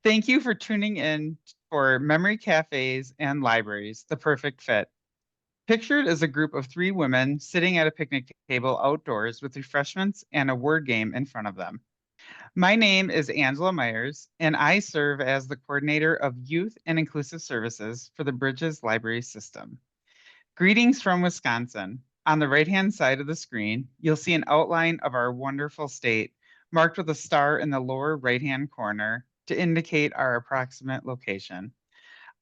Thank you for tuning in for Memory Cafes and Libraries, the perfect fit. Pictured is a group of three women sitting at a picnic table outdoors with refreshments and a word game in front of them. My name is Angela Myers, and I serve as the coordinator of Youth and Inclusive Services for the Bridges Library System. Greetings from Wisconsin. On the right-hand side of the screen, you'll see an outline of our wonderful state, marked with a star in the lower right-hand corner to indicate our approximate location.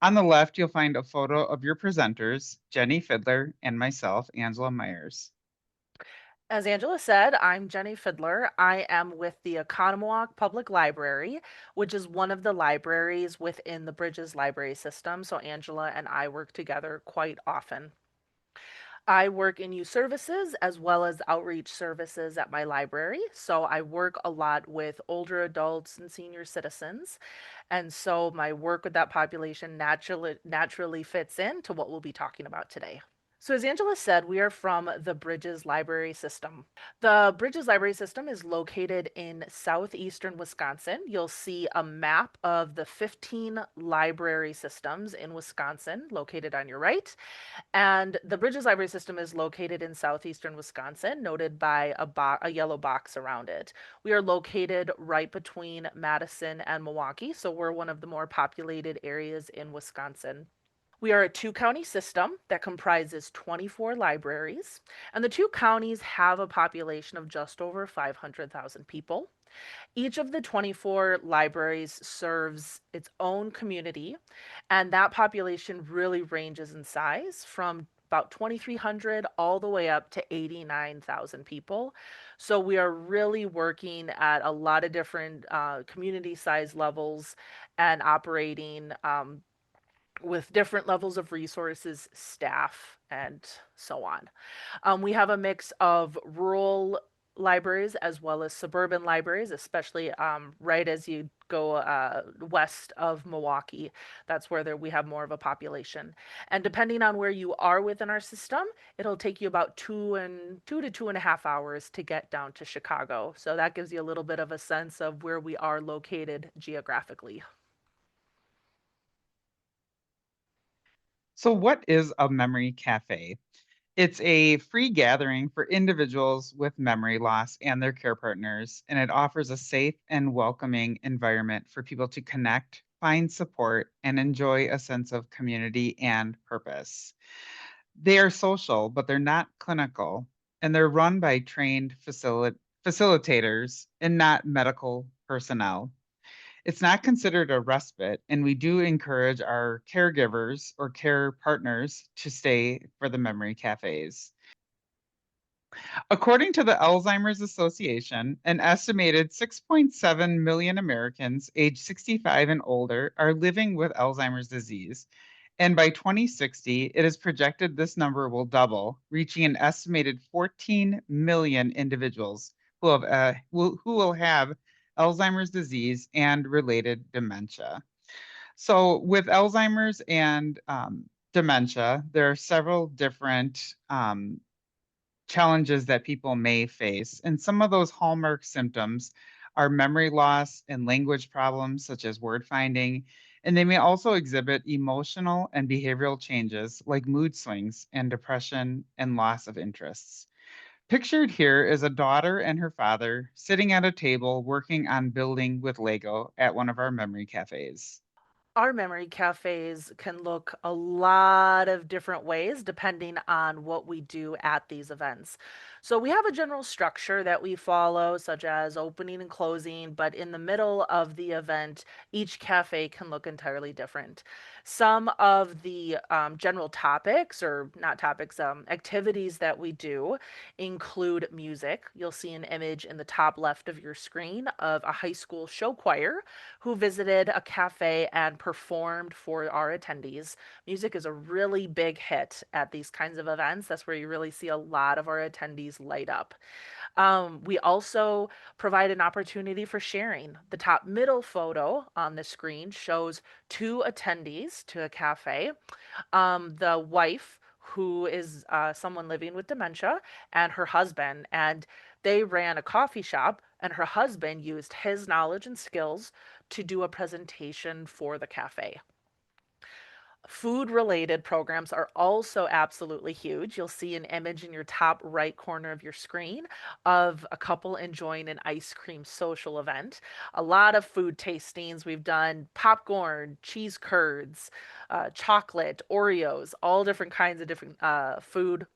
On the left, you'll find a photo of your presenters, Jenny Fiddler and myself, Angela Myers. As Angela said, I'm Jenny Fiddler. I am with the Oconomowoc Public Library, which is one of the libraries within the Bridges Library System. So Angela and I work together quite often. I work in youth services as well as outreach services at my library. So I work a lot with older adults and senior citizens. And so my work with that population naturally fits into what we'll be talking about today. So, as Angela said, we are from the Bridges Library System. The Bridges Library System is located in southeastern Wisconsin. You'll see a map of the 15 library systems in Wisconsin located on your right. And the Bridges Library System is located in southeastern Wisconsin, noted by a yellow box around it. We are located right between Madison and Milwaukee, so we're one of the more populated areas in Wisconsin. We are a two county system that comprises 24 libraries, and the two counties have a population of just over 500,000 people. Each of the 24 libraries serves its own community, and that population really ranges in size from about 2,300 all the way up to 89,000 people. So we are really working at a lot of different community size levels and operating with different levels of resources, staff, and so on. We have a mix of rural libraries as well as suburban libraries, especially right as you go west of Milwaukee. That's where we have more of a population. And depending on where you are within our system, it'll take you about 2 to 2.5 hours to get down to Chicago. So that gives you a little bit of a sense of where we are located geographically. So, what is a memory cafe? It's a free gathering for individuals with memory loss and their care partners, and it offers a safe and welcoming environment for people to connect, find support, and enjoy a sense of community and purpose. They are social, but they're not clinical, and they're run by trained facilitators and not medical personnel. It's not considered a respite, and we do encourage our caregivers or care partners to stay for the memory cafes. According to the Alzheimer's Association, an estimated 6.7 million Americans aged 65 and older are living with Alzheimer's disease. And by 2060, it is projected this number will double, reaching an estimated 14 million individuals who will have Alzheimer's disease and related dementia. So, with Alzheimer's and dementia, there are several different challenges that people may face. And some of those hallmark symptoms are memory loss and language problems, such as word finding. And they may also exhibit emotional and behavioral changes like mood swings and depression and loss of interests. Pictured here is a daughter and her father sitting at a table working on building with Lego at one of our memory cafes. Our memory cafes can look a lot of different ways depending on what we do at these events. So we have a general structure that we follow, such as opening and closing, but in the middle of the event, each cafe can look entirely different. Some of the general topics, or not topics, activities that we do include music. You'll see an image in the top left of your screen of a high school show choir who visited a cafe and performed for our attendees. Music is a really big hit at these kinds of events. That's where you really see a lot of our attendees light up. We also provide an opportunity for sharing. The top middle photo on the screen shows two attendees to a cafe. The wife, who is someone living with dementia, and her husband. And they ran a coffee shop, and her husband used his knowledge and skills to do a presentation for the cafe. Food related programs are also absolutely huge. You'll see an image in your top right corner of your screen of a couple enjoying an ice cream social event. A lot of food tastings. We've done popcorn, cheese curds, chocolate, Oreos, all different kinds of different food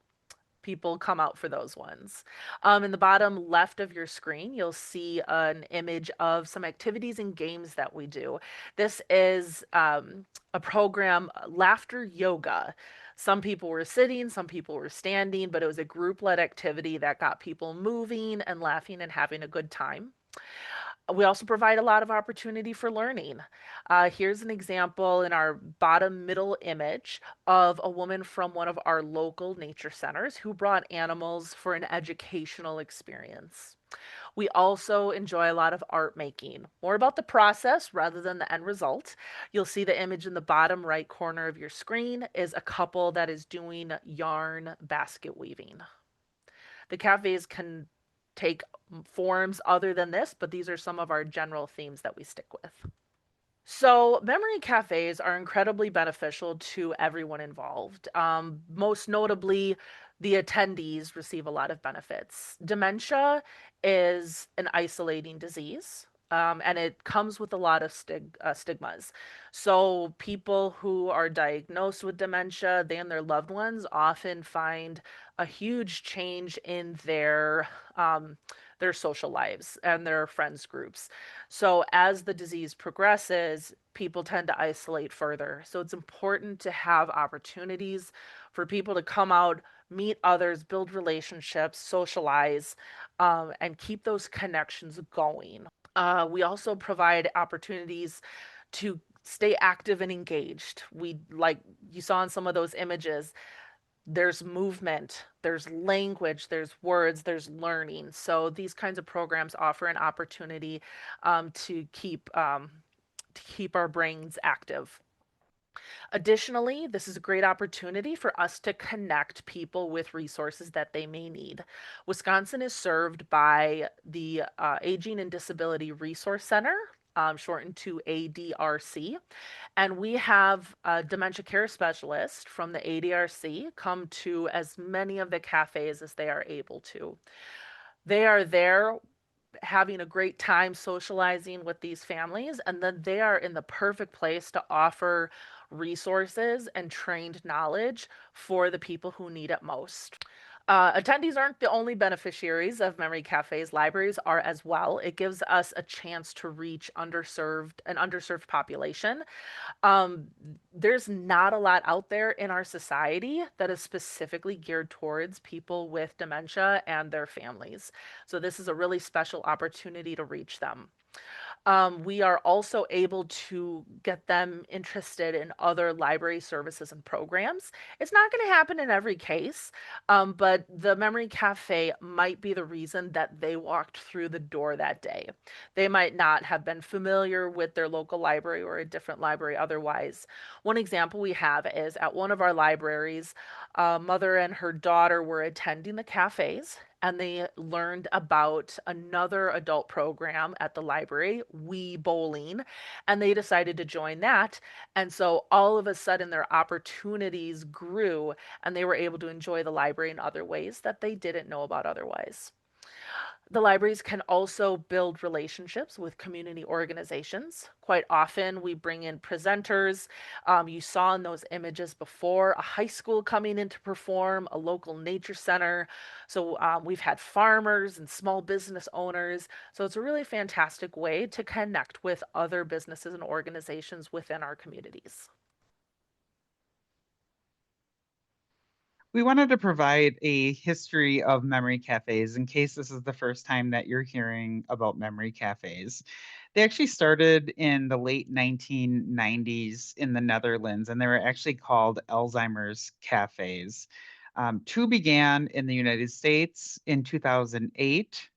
people come out for those ones. In the bottom left of your screen, you'll see an image of some activities and games that we do. This is a program, laughter yoga. Some people were sitting, some people were standing, but it was a group led activity that got people moving and laughing and having a good time. We also provide a lot of opportunity for learning. Here's an example in our bottom middle image of a woman from one of our local nature centers who brought animals for an educational experience. We also enjoy a lot of art making, more about the process rather than the end result. You'll see the image in the bottom right corner of your screen is a couple that is doing yarn basket weaving. The cafes can take forms other than this, but these are some of our general themes that we stick with. So, memory cafes are incredibly beneficial to everyone involved. Most notably, the attendees receive a lot of benefits. Dementia is an isolating disease, and it comes with a lot of stigmas. So, people who are diagnosed with dementia, they and their loved ones often find a huge change in their social lives and their friends groups. So, as the disease progresses, people tend to isolate further. So, it's important to have opportunities for people to come out, meet others, build relationships, socialize, and keep those connections going. We also provide opportunities to stay active and engaged. We, like you saw in some of those images, there's movement, there's language, there's words, there's learning. So these kinds of programs offer an opportunity to keep our brains active. Additionally, this is a great opportunity for us to connect people with resources that they may need. Wisconsin is served by the Aging and Disability Resource Center, shortened to ADRC. And we have a dementia care specialist from the ADRC come to as many of the cafes as they are able to. They are there having a great time socializing with these families, and then they are in the perfect place to offer resources and trained knowledge for the people who need it most. Attendees aren't the only beneficiaries of memory cafes. Libraries are as well. It gives us a chance to reach an underserved population. um, there's not a lot out there in our society that is specifically geared towards people with dementia and their families. So this is a really special opportunity to reach them. We are also able to get them interested in other library services and programs. It's not going to happen in every case, but the Memory Cafe might be the reason that they walked through the door that day. They might not have been familiar with their local library or a different library otherwise. One example we have is at one of our libraries, a mother and her daughter were attending the cafes and they learned about another adult program at the library, Wii Bowling, and they decided to join that. And so all of a sudden, their opportunities grew, and they were able to enjoy the library in other ways that they didn't know about otherwise. The libraries can also build relationships with community organizations. Quite often, we bring in presenters. You saw in those images before a high school coming in to perform, a local nature center. So, we've had farmers and small business owners. So, it's a really fantastic way to connect with other businesses and organizations within our communities. We wanted to provide a history of memory cafes in case this is the first time that you're hearing about memory cafes. They actually started in the late 1990s in the Netherlands, and they were actually called Alzheimer's cafes. Two began in the United States in 2008,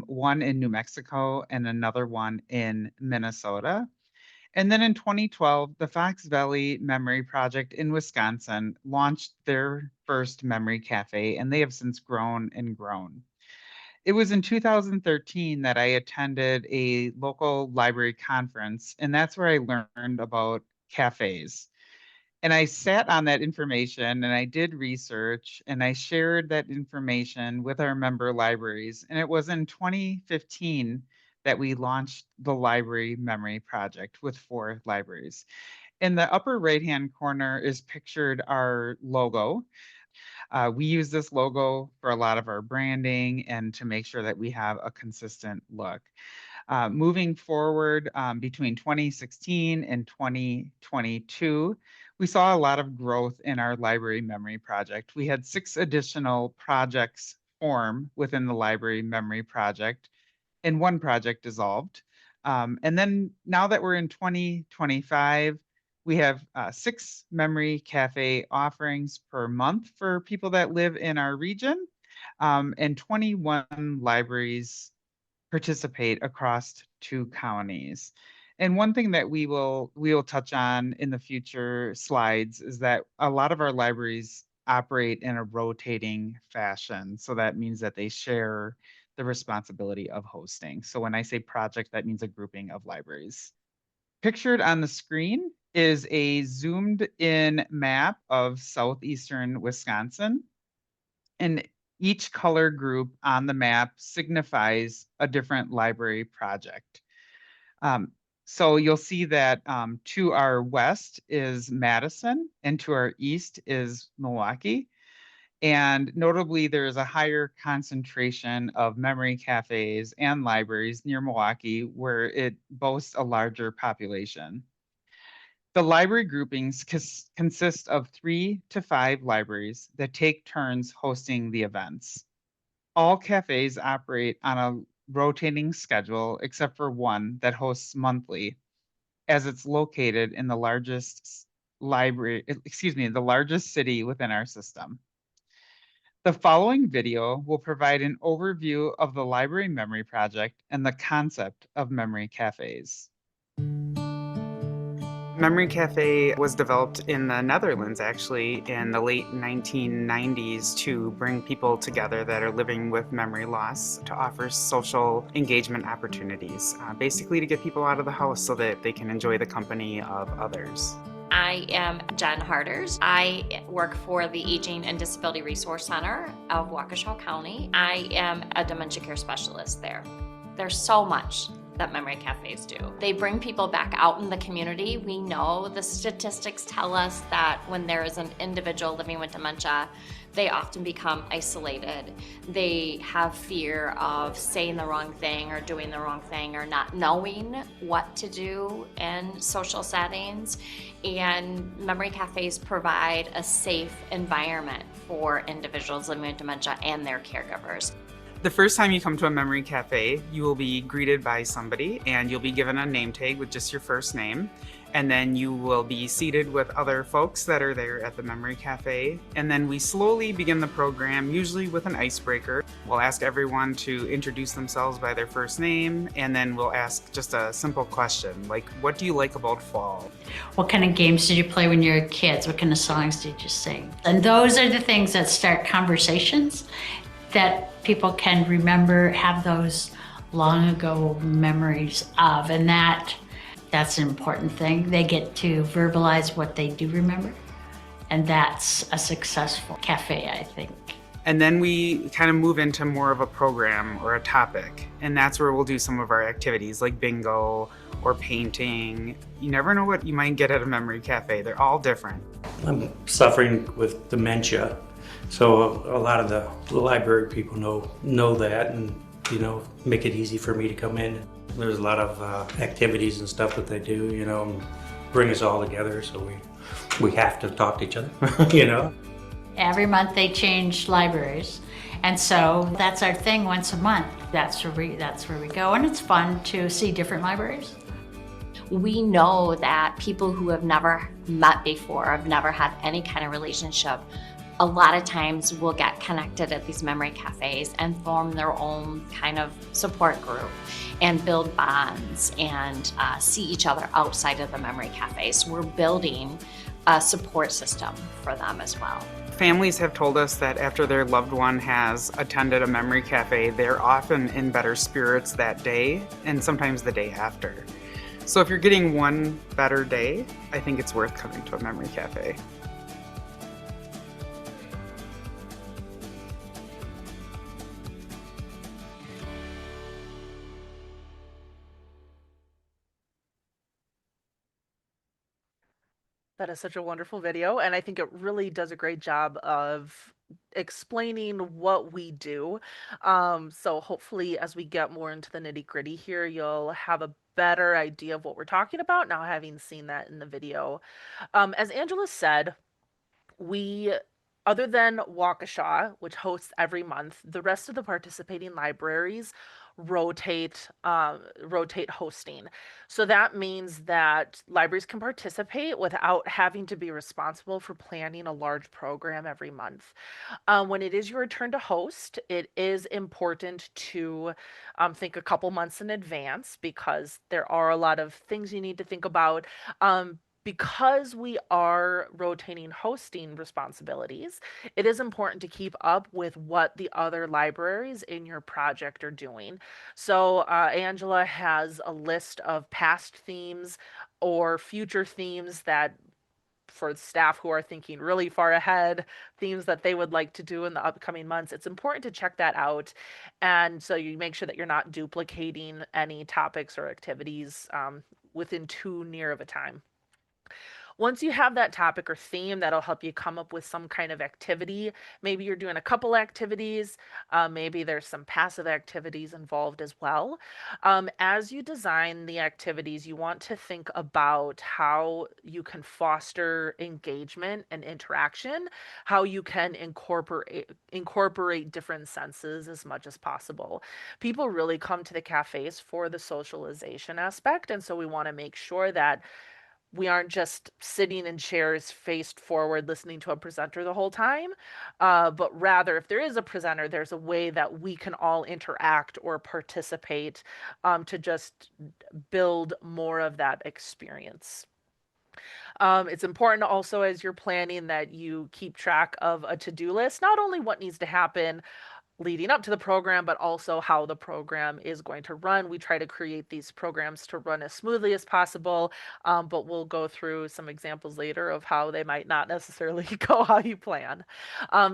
one in New Mexico and another one in Minnesota. And then in 2012, the Fox Valley Memory Project in Wisconsin launched their first memory cafe, and they have since grown and grown. It was in 2013 that I attended a local library conference, and that's where I learned about cafes. And I sat on that information and I did research and I shared that information with our member libraries. And it was in 2015 that we launched the Library Memory Project with 4 libraries. In the upper right-hand corner is pictured our logo. We use this logo for a lot of our branding and to make sure that we have a consistent look. Moving forward between 2016 and 2022, we saw a lot of growth in our library memory project. We had 6 additional projects form within the library memory project, and 1 project dissolved. And then now that we're in 2025, we have 6 memory cafe offerings per month for people that live in our region, and 21 libraries participate across 2 counties. And one thing that we will touch on in the future slides is that a lot of our libraries operate in a rotating fashion. So that means that they share the responsibility of hosting. So when I say project, that means a grouping of libraries. Pictured on the screen is a zoomed in map of southeastern Wisconsin. And each color group on the map signifies a different library project. Um, so you'll see that to our west is Madison and to our east is Milwaukee. And notably, there is a higher concentration of memory cafes and libraries near Milwaukee where it boasts a larger population. The library groupings consist of 3 to 5 libraries that take turns hosting the events. All cafes operate on a rotating schedule except for one that hosts monthly, as it's located in the largest the largest city within our system. The following video will provide an overview of the Library Memory Project and the concept of memory cafes. Memory Cafe was developed in the Netherlands, actually, in the late 1990s to bring people together that are living with memory loss to offer social engagement opportunities, basically to get people out of the house so that they can enjoy the company of others. I am Jen Harders. I work for the Aging and Disability Resource Center of Waukesha County. I am a dementia care specialist there. There's so much that memory cafes do. They bring people back out in the community. We know the statistics tell us that when there is an individual living with dementia, they often become isolated. They have fear of saying the wrong thing or doing the wrong thing or not knowing what to do in social settings. And memory cafes provide a safe environment for individuals living with dementia and their caregivers. The first time you come to a memory cafe, you will be greeted by somebody and you'll be given a name tag with just your first name. And then you will be seated with other folks that are there at the memory cafe. And then we slowly begin the program, usually with an icebreaker. We'll ask everyone to introduce themselves by their first name, and then we'll ask just a simple question, like, what do you like about fall? What kind of games did you play when you were kids? What kind of songs did you sing? And those are the things that start conversations that people can remember, have those long ago memories of, and that's an important thing. They get to verbalize what they do remember, and that's a successful cafe, I think. And then we kind of move into more of a program or a topic, and that's where we'll do some of our activities like bingo or painting. You never know what you might get at a memory cafe. They're all different. I'm suffering with dementia, so a lot of the library people know that, and make it easy for me to come in. There's a lot of activities and stuff that they do, bring us all together, so we have to talk to each other, Every month they change libraries, and so that's our thing. Once a month, that's where we go, and it's fun to see different libraries. We know that people who have never met before, have never had any kind of relationship, a lot of times will get connected at these memory cafes and form their own kind of support group and build bonds and see each other outside of the memory cafes. We're building a support system for them as well. Families have told us that after their loved one has attended a memory cafe, they're often in better spirits that day and sometimes the day after. So if you're getting one better day, I think it's worth coming to a memory cafe. That is such a wonderful video, and I think it really does a great job of explaining what we do. So hopefully, as we get more into the nitty-gritty here, you'll have a better idea of what we're talking about now, having seen that in the video. As Angela said, we other than Waukesha, which hosts every month, the rest of the participating libraries rotate hosting. So that means that libraries can participate without having to be responsible for planning a large program every month. When it is your turn to host, it is important to think a couple months in advance because there are a lot of things you need to think about. Because we are rotating hosting responsibilities, it is important to keep up with what the other libraries in your project are doing. So, Angela has a list of past themes or future themes that for staff who are thinking really far ahead, themes that they would like to do in the upcoming months, it's important to check that out. And so you make sure that you're not duplicating any topics or activities within too near of a time. Once you have that topic or theme, that'll help you come up with some kind of activity. Maybe you're doing a couple activities, maybe there's some passive activities involved as well. As you design the activities, you want to think about how you can foster engagement and interaction, how you can incorporate different senses as much as possible. People really come to the cafes for the socialization aspect, and so we want to make sure that we aren't just sitting in chairs faced forward listening to a presenter the whole time, but rather, if there is a presenter, there's a way that we can all interact or participate to just build more of that experience. It's important also as you're planning that you keep track of a to-do list, not only what needs to happen leading up to the program, but also how the program is going to run. We try to create these programs to run as smoothly as possible, but we'll go through some examples later of how they might not necessarily go how you plan.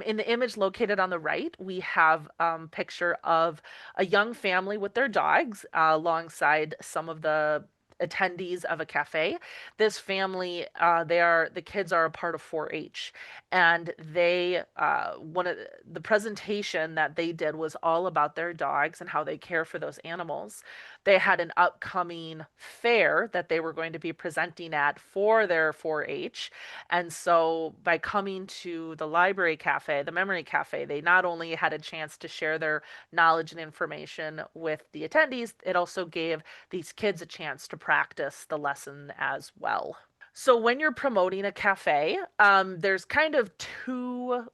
In the image located on the right, we have a picture of a young family with their dogs alongside some of the attendees of a cafe. This family, the kids are a part of 4-H, and they one of the presentation that they did was all about their dogs and how they care for those animals. They had an upcoming fair that they were going to be presenting at for their 4-H, and so by coming to the library cafe, the memory cafe, they not only had a chance to share their knowledge and information with the attendees, it also gave these kids a chance to practice the lesson as well. So when you're promoting a cafe, there's kind of two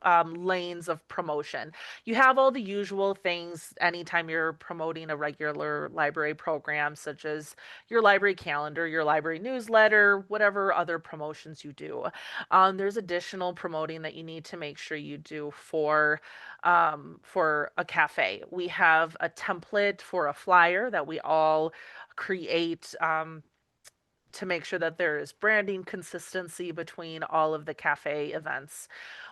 lanes of promotion. You have all the usual things anytime you're promoting a regular library program, such as your library calendar, your library newsletter, whatever other promotions you do. There's additional promoting that you need to make sure you do for a cafe. We have a template for a flyer that we all create. To make sure that there is branding consistency between all of the cafe events.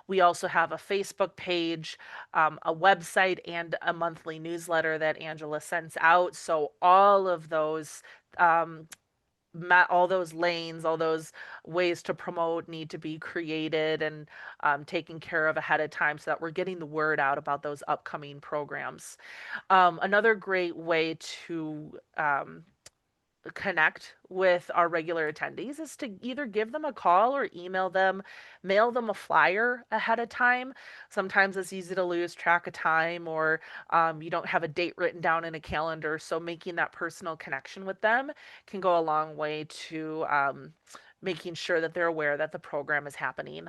We also have a Facebook page, a website, and a monthly newsletter that Angela sends out. So all of those all those lanes, all those ways to promote need to be created and taken care of ahead of time so that we're getting the word out about those upcoming programs. Another great way to connect with our regular attendees is to either give them a call or email them, mail them a flyer ahead of time. Sometimes it's easy to lose track of time, or you don't have a date written down in a calendar. So making that personal connection with them can go a long way to making sure that they're aware that the program is happening.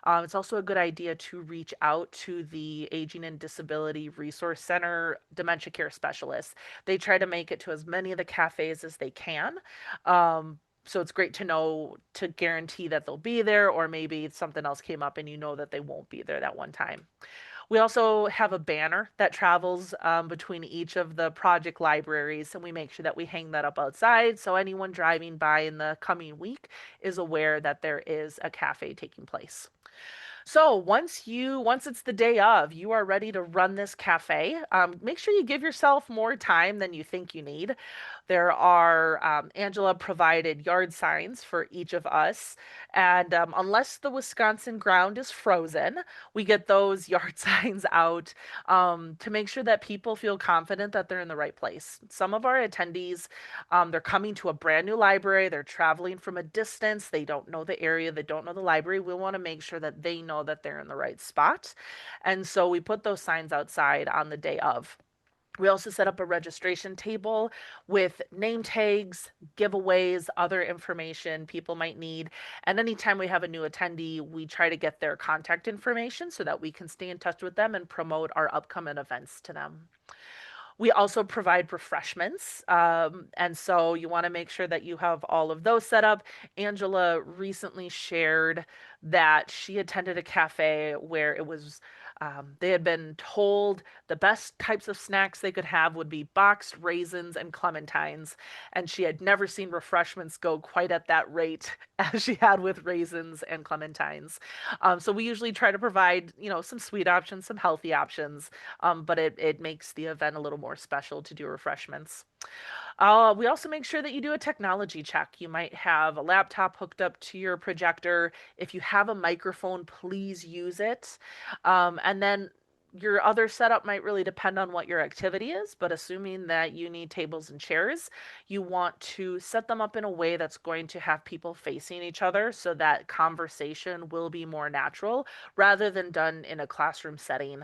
It's also a good idea to reach out to the Aging and Disability Resource Center dementia care specialists. They try to make it to as many of the cafes as they can. So it's great to know to guarantee that they'll be there, or maybe something else came up and you know that they won't be there that one time. We also have a banner that travels between each of the project libraries, and we make sure that we hang that up outside so anyone driving by in the coming week is aware that there is a cafe taking place. So once it's the day of, you are ready to run this cafe. Make sure you give yourself more time than you think you need. There are Angela provided yard signs for each of us, and unless the Wisconsin ground is frozen, we get those yard signs out to make sure that people feel confident that they're in the right place. Some of our attendees, they're coming to a brand new library, they're traveling from a distance, they don't know the area, they don't know the library. We want to make sure that they know that they're in the right spot. And so we put those signs outside on the day of. We also set up a registration table with name tags, giveaways, other information people might need. And anytime we have a new attendee, we try to get their contact information so that we can stay in touch with them and promote our upcoming events to them. We also provide refreshments. And so you want to make sure that you have all of those set up. Angela recently shared that she attended a cafe where it was, they had been told the best types of snacks they could have would be boxed raisins and clementines. And she had never seen refreshments go quite at that rate as she had with raisins and clementines. So we usually try to provide, some sweet options, some healthy options, but it makes the event a little more special to do refreshments. We also make sure that you do a technology check. You might have a laptop hooked up to your projector. If you have a microphone, please use it. And then your other setup might really depend on what your activity is, but assuming that you need tables and chairs, you want to set them up in a way that's going to have people facing each other so that conversation will be more natural rather than done in a classroom setting.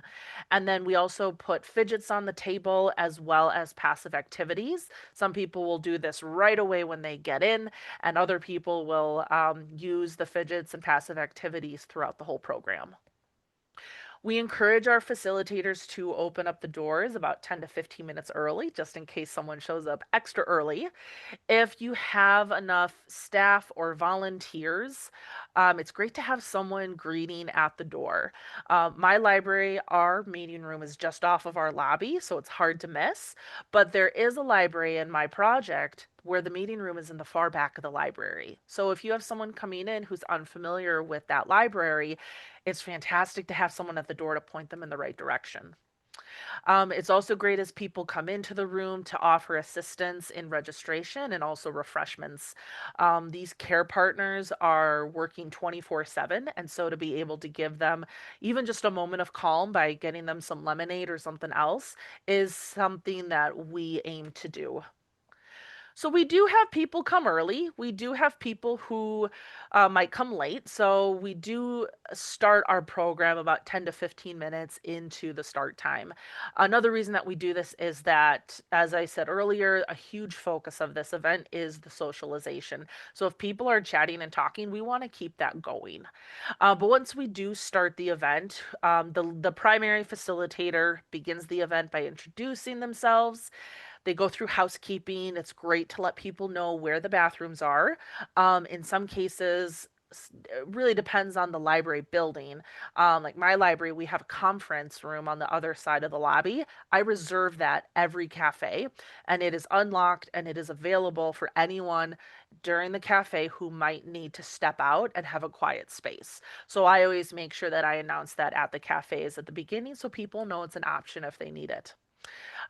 And then we also put fidgets on the table as well as passive activities. Some people will do this right away when they get in, and other people will use the fidgets and passive activities throughout the whole program. We encourage our facilitators to open up the doors about 10 to 15 minutes early, just in case someone shows up extra early. If you have enough staff or volunteers, it's great to have someone greeting at the door. My library, our meeting room is just off of our lobby, so it's hard to miss. But there is a library in my project where the meeting room is in the far back of the library. So if you have someone coming in who's unfamiliar with that library, it's fantastic to have someone at the door to point them in the right direction. It's also great as people come into the room to offer assistance in registration and also refreshments. These care partners are working 24/7, and so to be able to give them even just a moment of calm by getting them some lemonade or something else is something that we aim to do. So we do have people come early. We do have people who might come late. So we do start our program about 10 to 15 minutes into the start time. Another reason that we do this is that, as I said earlier, a huge focus of this event is the socialization. So if people are chatting and talking, we want to keep that going. But once we do start the event, the primary facilitator begins the event by introducing themselves. They go through housekeeping. It's great to let people know where the bathrooms are. In some cases, it really depends on the library building. Like my library, we have a conference room on the other side of the lobby. I reserve that every cafe, and it is unlocked and it is available for anyone during the cafe who might need to step out and have a quiet space. So I always make sure that I announce that at the cafes at the beginning so people know it's an option if they need it.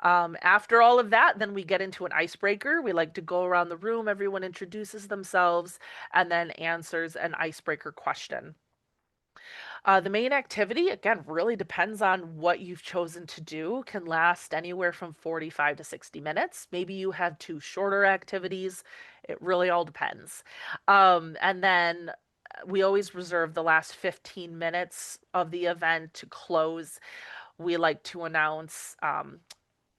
After all of that, then we get into an icebreaker. We like to go around the room, everyone introduces themselves, and then answers an icebreaker question. The main activity, again, really depends on what you've chosen to do, can last anywhere from 45 to 60 minutes. Maybe you have two shorter activities. It really all depends. And then we always reserve the last 15 minutes of the event to close. We like to announce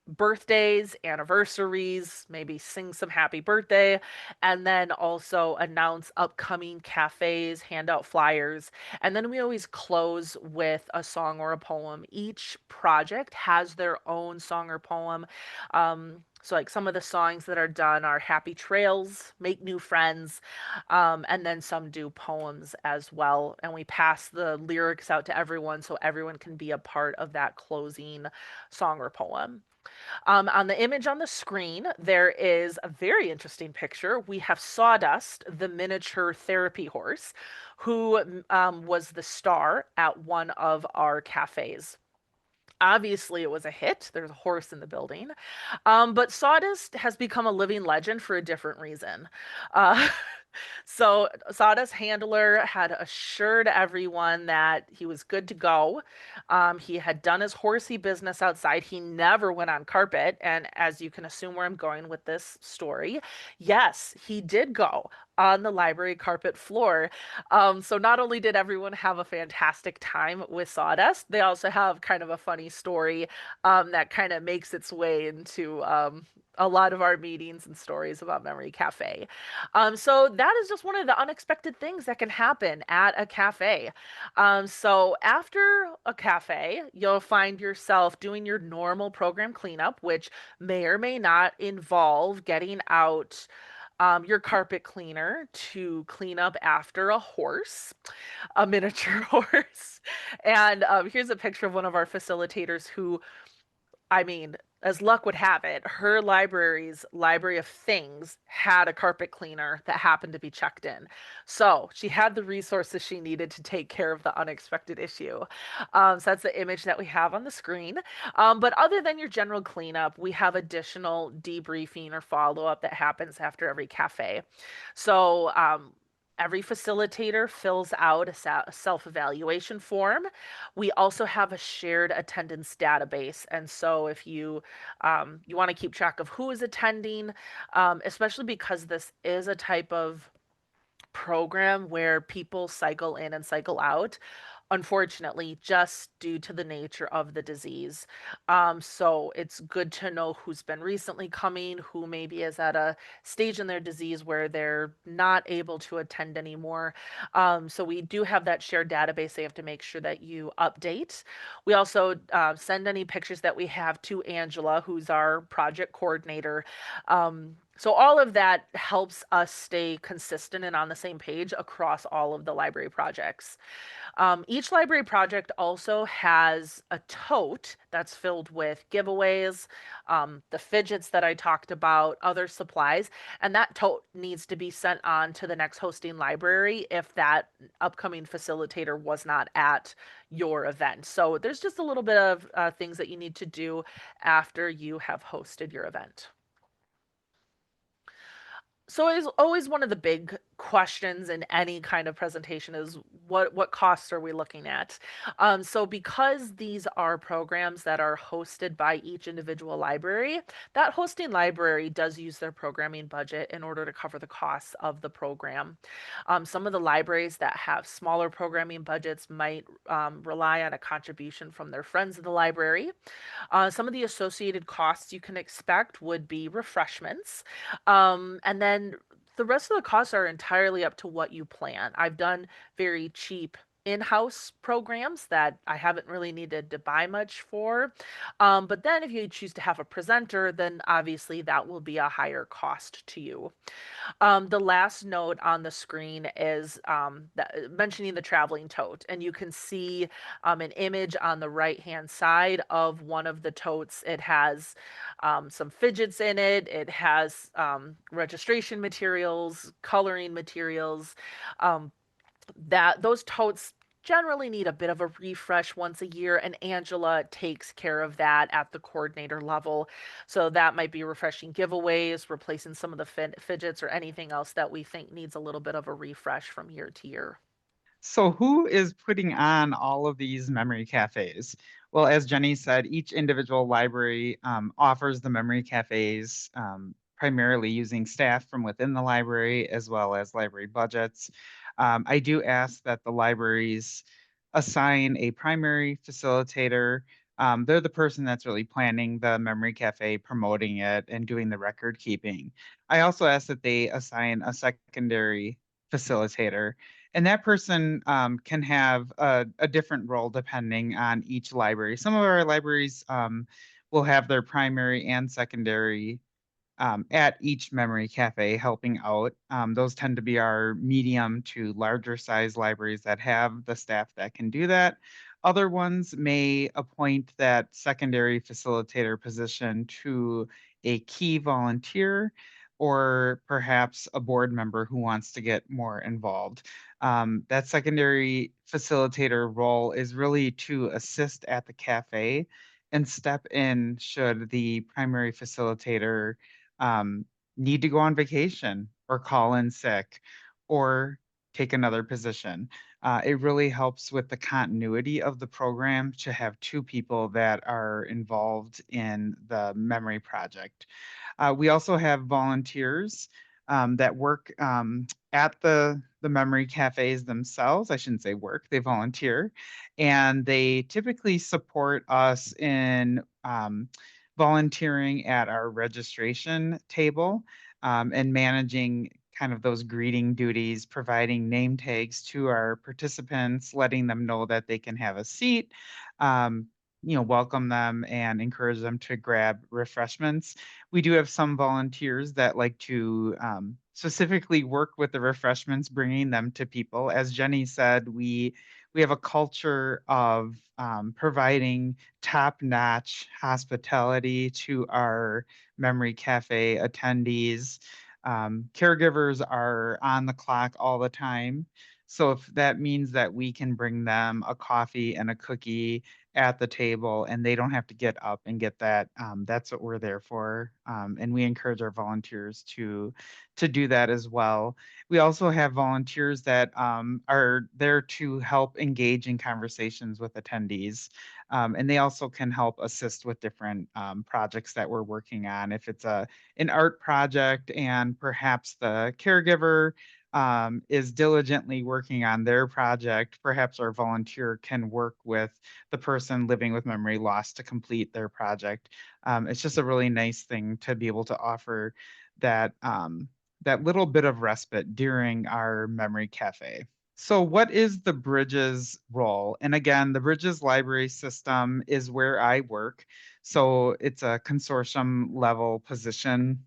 birthdays, anniversaries, maybe sing some happy birthday, and then also announce upcoming cafes, hand out flyers. And then we always close with a song or a poem. Each project has their own song or poem. So, like some of the songs that are done are Happy Trails, Make New Friends, and then some do poems as well. And we pass the lyrics out to everyone so everyone can be a part of that closing song or poem. On the image on the screen, there is a very interesting picture. We have Sawdust, the miniature therapy horse, who was the star at one of our cafes. Obviously, it was a hit. There's a horse in the building. But Sawdust has become a living legend for a different reason. Uh, so Sawdust handler had assured everyone that he was good to go. He had done his horsey business outside. He never went on carpet. And as you can assume where I'm going with this story, yes, he did go on the library carpet floor. So not only did everyone have a fantastic time with Sawdust, they also have kind of a funny story that kind of makes its way into a lot of our meetings and stories about Memory Cafe. So that is just one of the unexpected things that can happen at a cafe. So after a cafe, you'll find yourself doing your normal program cleanup, which may or may not involve getting out your carpet cleaner to clean up after a horse, a miniature horse. And here's a picture of one of our facilitators who, I mean, as luck would have it, her library's library of things had a carpet cleaner that happened to be checked in. So she had the resources she needed to take care of the unexpected issue. So that's the image that we have on the screen. But other than your general cleanup, we have additional debriefing or follow up that happens after every cafe. So, every facilitator fills out a self evaluation form. We also have a shared attendance database. And so, if you want to keep track of who is attending, especially because this is a type of program where people cycle in and cycle out, unfortunately, just due to the nature of the disease. So it's good to know who's been recently coming, who maybe is at a stage in their disease where they're not able to attend anymore. So we do have that shared database. They have to make sure that you update. We also send any pictures that we have to Angela, who's our project coordinator. So all of that helps us stay consistent and on the same page across all of the library projects. Each library project also has a tote that's filled with giveaways, the fidgets that I talked about, other supplies, and that tote needs to be sent on to the next hosting library if that upcoming facilitator was not at your event. So there's just a little bit of things that you need to do after you have hosted your event. So it's always one of the big questions in any kind of presentation is what costs are we looking at? So because these are programs that are hosted by each individual library, that hosting library does use their programming budget in order to cover the costs of the program. Some of the libraries that have smaller programming budgets might rely on a contribution from their friends in the library. Some of the associated costs you can expect would be refreshments. And then the rest of the costs are entirely up to what you plan. I've done very cheap in-house programs that I haven't really needed to buy much for. But then if you choose to have a presenter, then obviously that will be a higher cost to you. The last note on the screen is mentioning the traveling tote, and you can see an image on the right-hand side of one of the totes. It has some fidgets in it. It has registration materials, coloring materials. Um, that those totes generally need a bit of a refresh once a year, and Angela takes care of that at the coordinator level. So that might be refreshing giveaways, replacing some of the fidgets, or anything else that we think needs a little bit of a refresh from year to year. So who is putting on all of these memory cafes? Well, as Jenny said, each individual library offers the memory cafes primarily using staff from within the library as well as library budgets. I do ask that the libraries assign a primary facilitator. They're the person that's really planning the memory cafe, promoting it, and doing the record keeping. I also ask that they assign a secondary facilitator, and that person can have a different role depending on each library. Some of our libraries will have their primary and secondary at each memory cafe helping out. Those tend to be our medium to larger size libraries that have the staff that can do that. Other ones may appoint that secondary facilitator position to a key volunteer or perhaps a board member who wants to get more involved. That secondary facilitator role is really to assist at the cafe and step in should the primary facilitator um, need to go on vacation or call in sick or take another position. It really helps with the continuity of the program to have two people that are involved in the memory project. We also have volunteers that work at the memory cafes themselves. I shouldn't say work, they volunteer. And they typically support us in volunteering at our registration table and managing kind of those greeting duties, providing name tags to our participants, letting them know that they can have a seat, um, welcome them and encourage them to grab refreshments. We do have some volunteers that like to specifically work with the refreshments, bringing them to people. As Jenny said, we have a culture of providing top-notch hospitality to our memory cafe attendees. Caregivers are on the clock all the time. So if that means that we can bring them a coffee and a cookie at the table and they don't have to get up and get that, that's what we're there for. And we encourage our volunteers to do that as well. We also have volunteers that are there to help engage in conversations with attendees. And they also can help assist with different projects that we're working on. If it's an art project and perhaps the caregiver is diligently working on their project, perhaps our volunteer can work with the person living with memory loss to complete their project. It's just a really nice thing to be able to offer that that little bit of respite during our memory cafe. So what is the Bridges role? And again, the Bridges library system is where I work. So it's a consortium level position.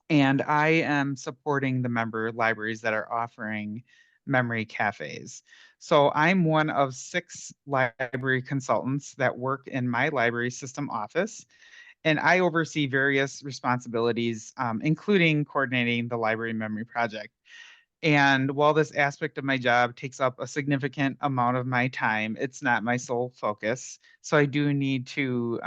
And I am supporting the member libraries that are offering memory cafes. So I'm one of 6 library consultants that work in my library system office and I oversee various responsibilities, including coordinating the library memory project. And while this aspect of my job takes up a significant amount of my time, it's not my sole focus. So I do need to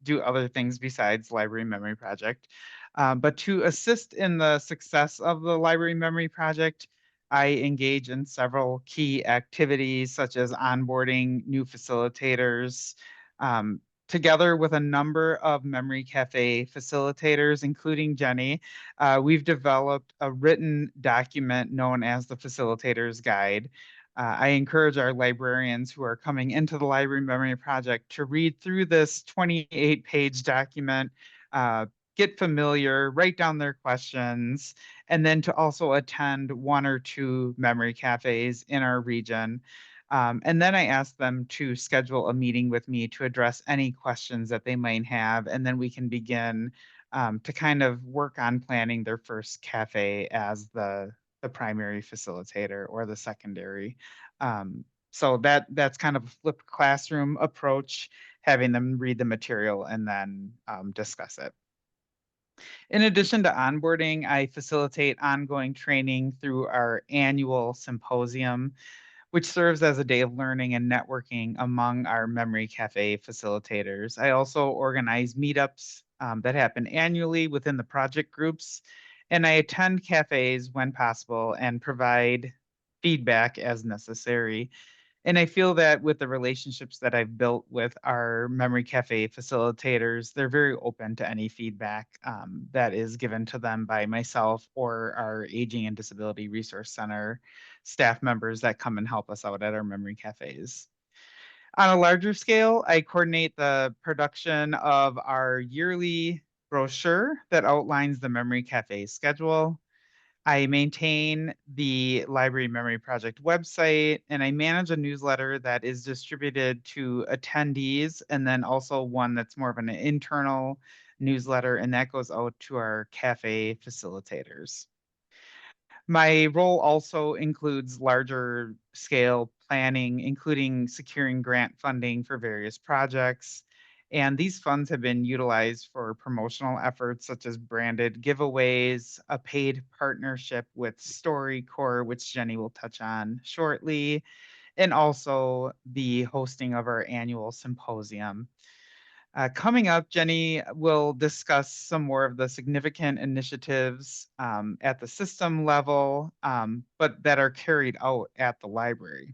do other things besides library memory project. But to assist in the success of the library memory project, I engage in several key activities such as onboarding new facilitators, um, together with a number of memory cafe facilitators, including Jenny. We've developed a written document known as the Facilitator's Guide. I encourage our librarians who are coming into the Library Memory Project to read through this 28-page document, get familiar, write down their questions, and then to also attend 1 or 2 memory cafes in our region. And then I ask them to schedule a meeting with me to address any questions that they might have, and then we can begin to kind of work on planning their first cafe as the primary facilitator or the secondary. So that's kind of a flipped classroom approach, having them read the material and then discuss it. In addition to onboarding, I facilitate ongoing training through our annual symposium, which serves as a day of learning and networking among our memory cafe facilitators. I also organize meetups that happen annually within the project groups, and I attend cafes when possible and provide feedback as necessary. And I feel that with the relationships that I've built with our memory cafe facilitators, they're very open to any feedback that is given to them by myself or our Aging and Disability Resource Center staff members that come and help us out at our memory cafes. On a larger scale, I coordinate the production of our yearly brochure that outlines the memory cafe schedule. I maintain the Library Memory Project website, and I manage a newsletter that is distributed to attendees, and then also one that's more of an internal newsletter, and that goes out to our cafe facilitators. My role also includes larger scale planning, including securing grant funding for various projects. And these funds have been utilized for promotional efforts such as branded giveaways, a paid partnership with StoryCorps, which Jenny will touch on shortly, and also the hosting of our annual symposium. Coming up, Jenny will discuss some more of the significant initiatives at the system level, but that are carried out at the library.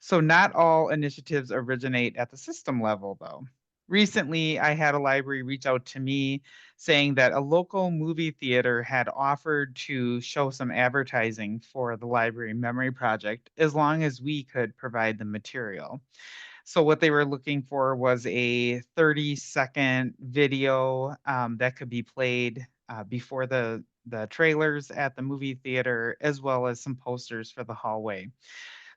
So not all initiatives originate at the system level, though. Recently, I had a library reach out to me saying that a local movie theater had offered to show some advertising for the library memory project as long as we could provide the material. So what they were looking for was a 30-second video that could be played before the trailers at the movie theater, as well as some posters for the hallway.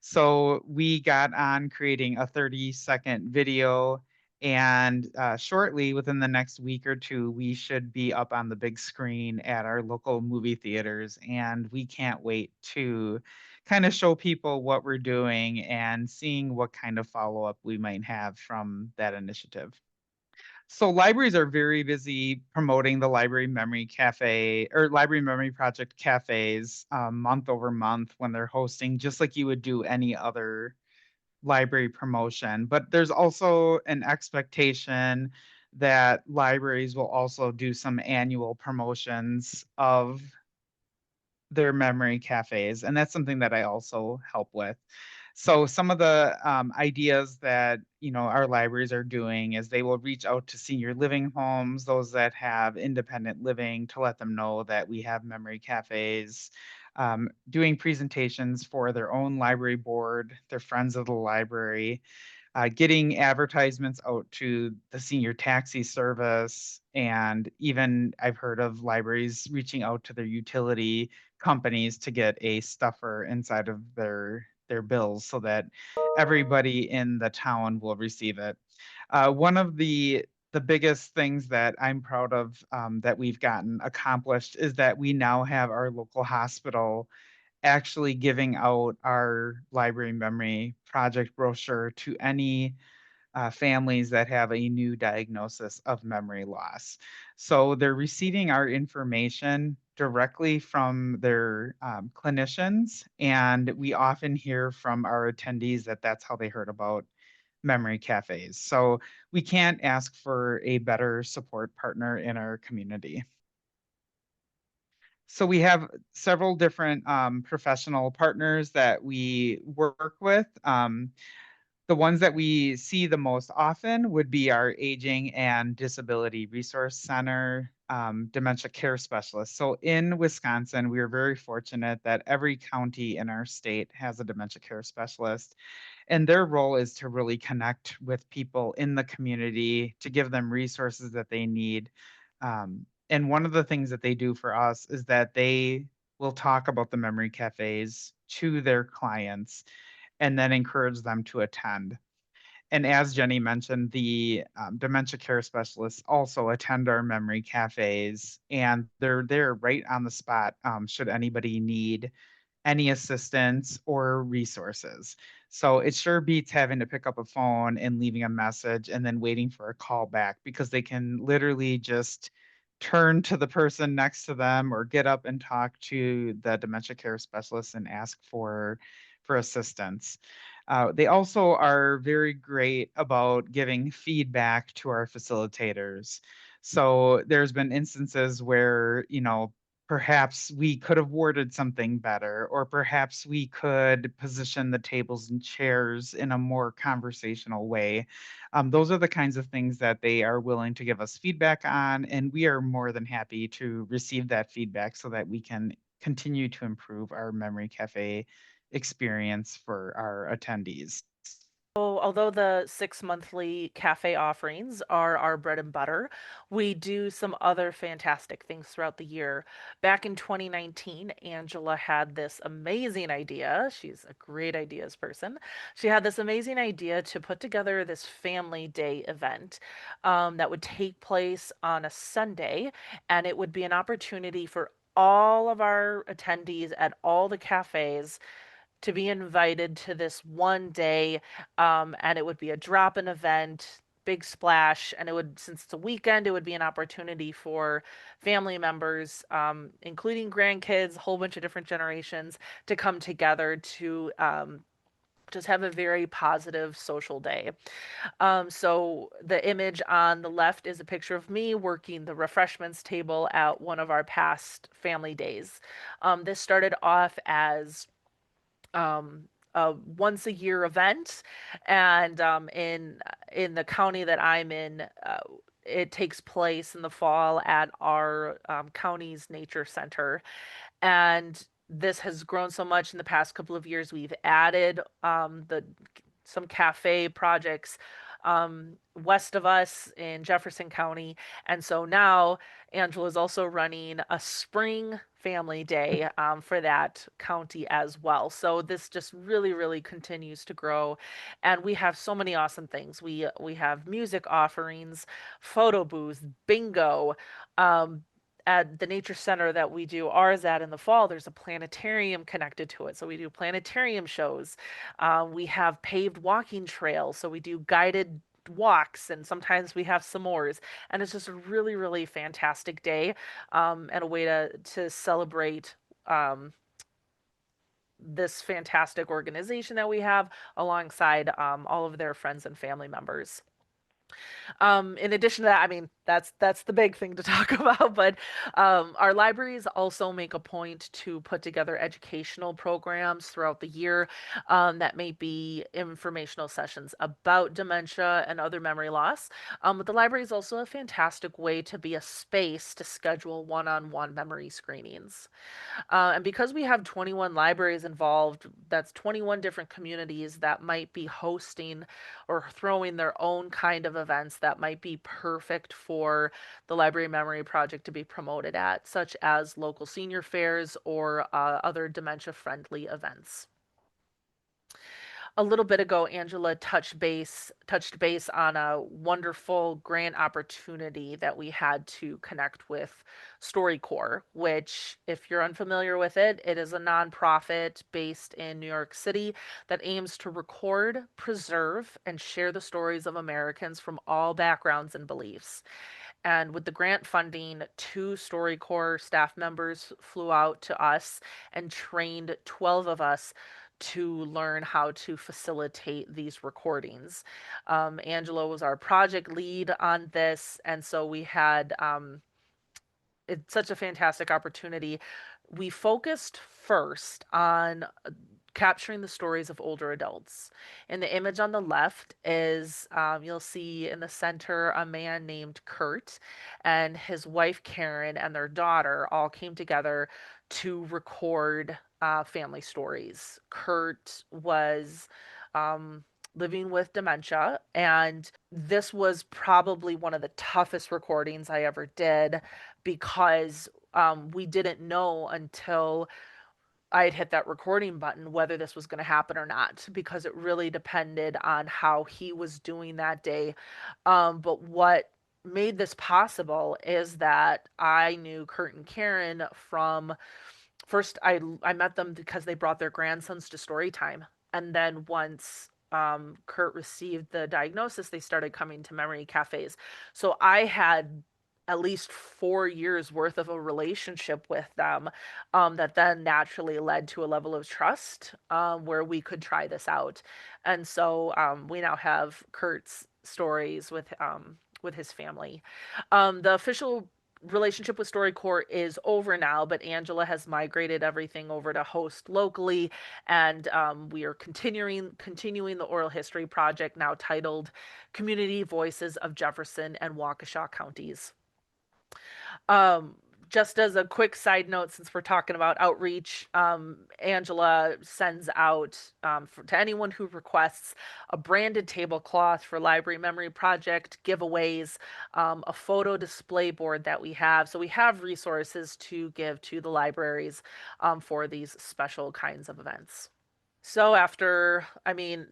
So we got on creating a 30-second video, and shortly, within the next week or two, we should be up on the big screen at our local movie theaters, and we can't wait to kind of show people what we're doing and seeing what kind of follow-up we might have from that initiative. So libraries are very busy promoting the Library Memory Cafe or Library Memory Project cafes month over month when they're hosting, just like you would do any other library promotion. But there's also an expectation that libraries will also do some annual promotions of their memory cafes, and that's something that I also help with. So some of the ideas that our libraries are doing is they will reach out to senior living homes, those that have independent living, to let them know that we have memory cafes, doing presentations for their own library board, their friends of the library, getting advertisements out to the senior taxi service. And even I've heard of libraries reaching out to their utility companies to get a stuffer inside of their bills so that everybody in the town will receive it. One of the biggest things that I'm proud of that we've gotten accomplished is that we now have our local hospital actually giving out our library memory project brochure to any families that have a new diagnosis of memory loss. So they're receiving our information directly from their clinicians, and we often hear from our attendees that that's how they heard about memory cafes. So we can't ask for a better support partner in our community. So we have several different professional partners that we work with. The ones that we see the most often would be our Aging and Disability Resource Center, dementia care specialists. So in Wisconsin, we are very fortunate that every county in our state has a dementia care specialist. And their role is to really connect with people in the community, to give them resources that they need. And one of the things that they do for us is that they will talk about the memory cafes to their clients and then encourage them to attend. And as Jenny mentioned, the dementia care specialists also attend our memory cafes, and they're there right on the spot should anybody need any assistance or resources. So it sure beats having to pick up a phone and leaving a message and then waiting for a call back, because they can literally just turn to the person next to them or get up and talk to the dementia care specialist and ask for assistance. They also are very great about giving feedback to our facilitators. So there's been instances where, perhaps we could have worded something better, or perhaps we could position the tables and chairs in a more conversational way. Those are the kinds of things that they are willing to give us feedback on, and we are more than happy to receive that feedback so that we can continue to improve our memory cafe experience for our attendees. Although the 6 monthly cafe offerings are our bread and butter, we do some other fantastic things throughout the year. Back in 2019, Angela had this amazing idea. She's a great ideas person. She had this amazing idea to put together this family day event that would take place on a Sunday, and it would be an opportunity for all of our attendees at all the cafes to be invited to this one day, and it would be a drop-in event, big splash, and it would, since it's a weekend, it would be an opportunity for family members, including grandkids, a whole bunch of different generations, to come together to just have a very positive social day. So the image on the left is a picture of me working the refreshments table at one of our past family days. This started off as um, a once a year event, and in the county that I'm in, it takes place in the fall at our county's nature center, and this has grown so much in the past couple of years. We've added the some cafe projects west of us in Jefferson County, and so now Angela is also running a spring family day for that county as well. So this just really, really continues to grow, and we have so many awesome things. We have music offerings, photo booths, bingo. Um, at the nature center that we do ours at in the fall, there's a planetarium connected to it. So we do planetarium shows. We have paved walking trails. So we do guided walks, and sometimes we have s'mores. And it's just a really, really fantastic day, and a way to celebrate this fantastic organization that we have alongside all of their friends and family members. In addition to that, I mean, that's the big thing to talk about, but our libraries also make a point to put together educational programs throughout the year, that may be informational sessions about dementia and other memory loss. But the library is also a fantastic way to be a space to schedule one-on-one memory screenings. And because we have 21 libraries involved, that's 21 different communities that might be hosting or throwing their own kind of events that might be perfect for the Library Memory Project to be promoted at, such as local senior fairs or other dementia friendly events. A little bit ago, Angela touched base on a wonderful grant opportunity that we had to connect with StoryCorps, which, if you're unfamiliar with it, it is a nonprofit based in New York City that aims to record, preserve, and share the stories of Americans from all backgrounds and beliefs. And with the grant funding, two StoryCorps staff members flew out to us and trained 12 of us to learn how to facilitate these recordings. Angela was our project lead on this, and so we had it's such a fantastic opportunity. We focused first on capturing the stories of older adults. In the image on the left is, you'll see in the center a man named Kurt and his wife Karen and their daughter all came together to record family stories. Kurt was living with dementia, and this was probably one of the toughest recordings I ever did because we didn't know until I had hit that recording button whether this was going to happen or not, because it really depended on how he was doing that day. But what made this possible is that I knew Kurt and Karen from first. I met them because they brought their grandsons to story time, and then once Kurt received the diagnosis, they started coming to memory cafes. So I had at least 4 years worth of a relationship with them, that then naturally led to a level of trust, where we could try this out. And so we now have Kurt's stories with his family. The official relationship with StoryCorps is over now, but Angela has migrated everything over to host locally, and we are continuing the oral history project, now titled Community Voices of Jefferson and Waukesha Counties. Um, Just as a quick side note, since we're talking about outreach, Angela sends out to anyone who requests a branded tablecloth for Library Memory Project giveaways, a photo display board that we have. So we have resources to give to the libraries for these special kinds of events. So after,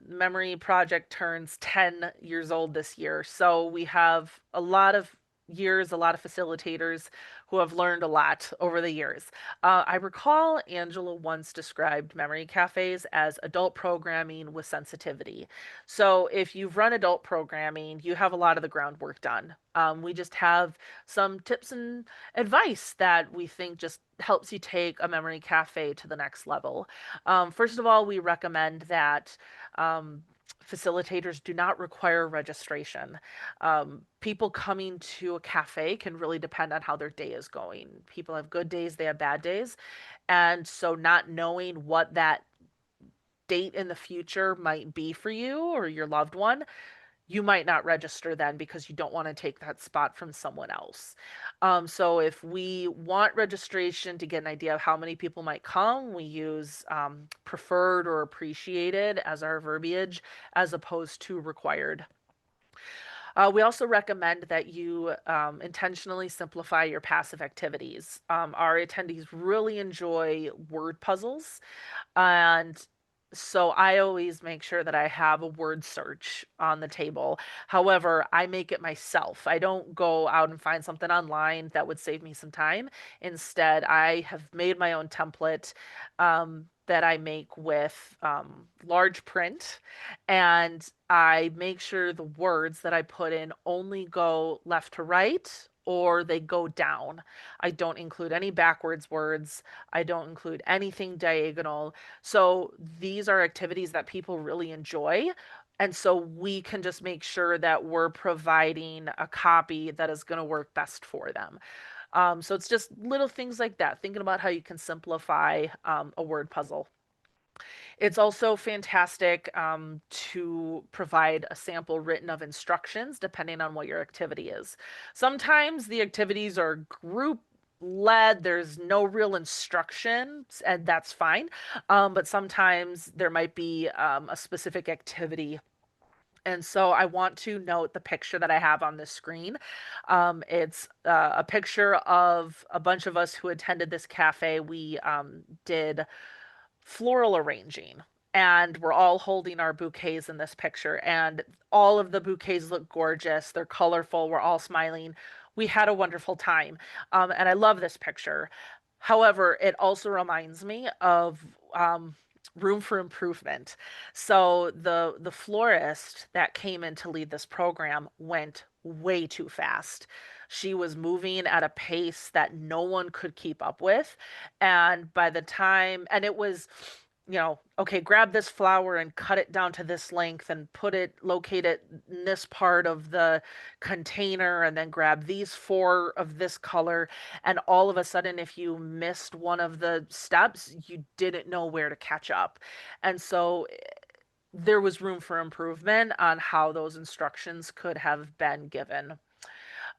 Memory Project turns 10 years old this year. So we have a lot of years, a lot of facilitators who have learned a lot over the years. I recall Angela once described memory cafes as adult programming with sensitivity. So if you've run adult programming, you have a lot of the groundwork done. We just have some tips and advice that we think just helps you take a memory cafe to the next level. First of all, we recommend that facilitators do not require registration. People coming to a cafe can really depend on how their day is going. People have good days, they have bad days. And so, not knowing what that date in the future might be for you or your loved one, you might not register then because you don't want to take that spot from someone else. So if we want registration to get an idea of how many people might come, we use preferred or appreciated as our verbiage as opposed to required. We also recommend that you intentionally simplify your passive activities. Our attendees really enjoy word puzzles, and so I always make sure that I have a word search on the table. However, I make it myself. I don't go out and find something online that would save me some time. Instead, I have made my own template that I make with large print, and I make sure the words that I put in only go left to right or they go down. I don't include any backwards words. I don't include anything diagonal. So these are activities that people really enjoy. And so we can just make sure that we're providing a copy that is going to work best for them. So it's just little things like that, thinking about how you can simplify a word puzzle. It's also fantastic to provide a sample written of instructions depending on what your activity is. Sometimes the activities are group led, there's no real instructions, and that's fine. But sometimes there might be a specific activity. And so I want to note the picture that I have on this screen. It's a picture of a bunch of us who attended this cafe. We did floral arranging, and we're all holding our bouquets in this picture, and all of the bouquets look gorgeous, they're colorful, we're all smiling. We had a wonderful time, and I love this picture. However, it also reminds me of room for improvement. So the florist that came in to lead this program went way too fast. She was moving at a pace that no one could keep up with. And by the time, and it was, okay, grab this flower and cut it down to this length and locate it in this part of the container, and then grab these four of this color. And all of a sudden, if you missed one of the steps, you didn't know where to catch up. And so there was room for improvement on how those instructions could have been given.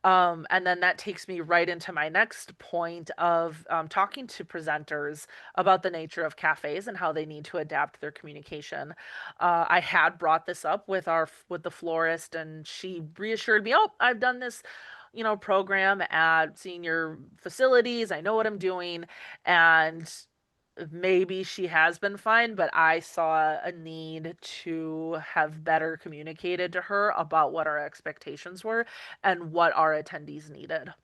And then that takes me right into my next point of talking to presenters about the nature of cafes and how they need to adapt their communication. I had brought this up with the florist, and she reassured me, "Oh, I've done this, program at senior facilities. I know what I'm doing." And maybe she has been fine, but I saw a need to have better communicated to her about what our expectations were and what our attendees needed.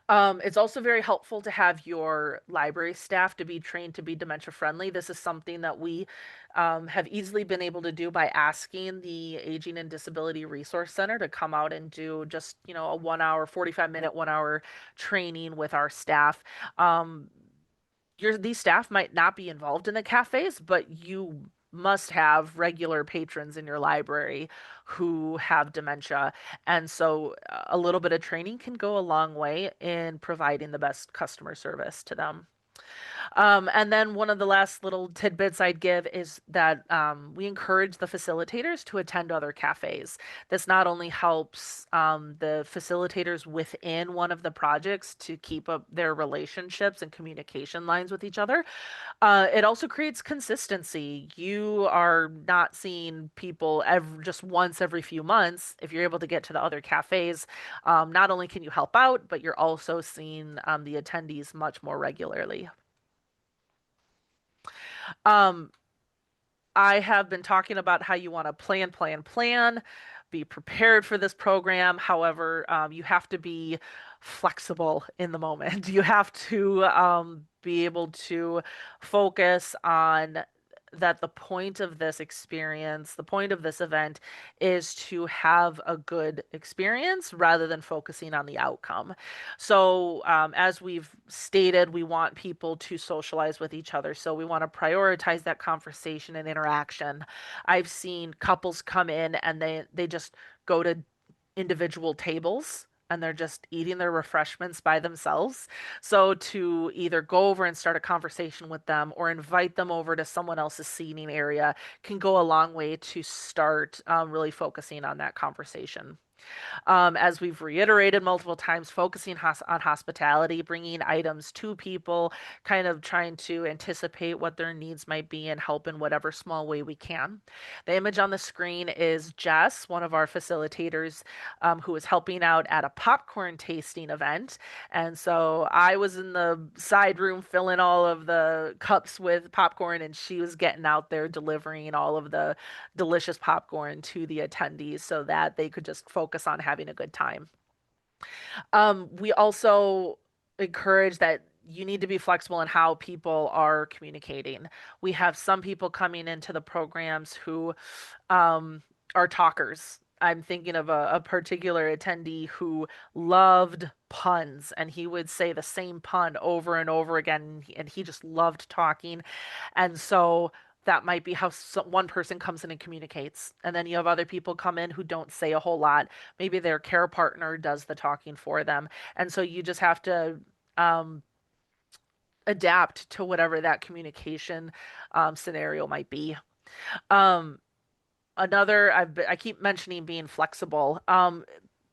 It's also very helpful to have your library staff to be trained to be dementia friendly. This is something that we have easily been able to do by asking the Aging and Disability Resource Center to come out and do just, a 1 hour, 45-minute, 1 hour training with our staff. These staff might not be involved in the cafes, but you must have regular patrons in your library who have dementia. And so a little bit of training can go a long way in providing the best customer service to them. And then one of the last little tidbits I'd give is that we encourage the facilitators to attend other cafes. This not only helps the facilitators within one of the projects to keep up their relationships and communication lines with each other, it also creates consistency. You are not seeing people just once every few months. If you're able to get to the other cafes, not only can you help out, but you're also seeing the attendees much more regularly. Um, I have been talking about how you want to plan, be prepared for this program. However, you have to be flexible in the moment. You have to be able to focus on that the point of this experience, the point of this event is to have a good experience rather than focusing on the outcome. So, as we've stated, we want people to socialize with each other. So, we want to prioritize that conversation and interaction. I've seen couples come in and they just go to individual tables and they're just eating their refreshments by themselves. So to either go over and start a conversation with them or invite them over to someone else's seating area can go a long way to start really focusing on that conversation. As we've reiterated multiple times, focusing on hospitality, bringing items to people, kind of trying to anticipate what their needs might be and help in whatever small way we can. The image on the screen is Jess, one of our facilitators, who is helping out at a popcorn tasting event. And so I was in the side room filling all of the cups with popcorn, and she was getting out there delivering all of the delicious popcorn to the attendees so that they could just focus on having a good time. We also encourage that you need to be flexible in how people are communicating. We have some people coming into the programs who are talkers. I'm thinking of a particular attendee who loved puns, and he would say the same pun over and over again, and he just loved talking. And so that might be how one person comes in and communicates. And then you have other people come in who don't say a whole lot. Maybe their care partner does the talking for them. And so you just have to um, adapt to whatever that communication scenario might be. Um, I keep mentioning being flexible.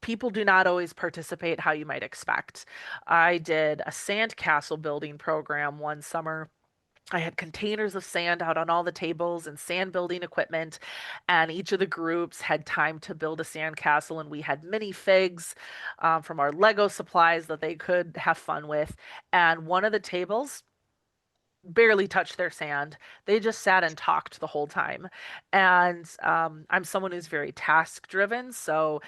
People do not always participate how you might expect. I did a sandcastle building program one summer. I had containers of sand out on all the tables and sand building equipment, and each of the groups had time to build a sandcastle. And we had minifigs from our Lego supplies that they could have fun with. And one of the tables barely touched their sand. They just sat and talked the whole time. And I'm someone who's very task driven. So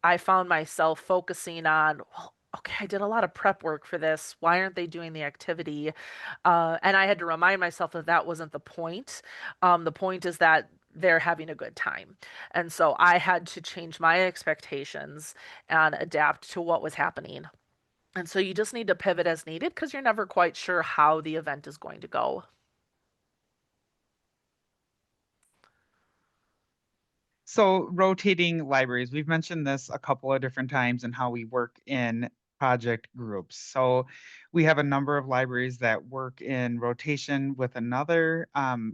I found myself focusing on, well, okay, I did a lot of prep work for this. Why aren't they doing the activity? And I had to remind myself that that wasn't the point. The point is that they're having a good time. And so I had to change my expectations and adapt to what was happening. And so you just need to pivot as needed because you're never quite sure how the event is going to go. So rotating libraries, we've mentioned this a couple of different times and how we work in project groups. So we have a number of libraries that work in rotation with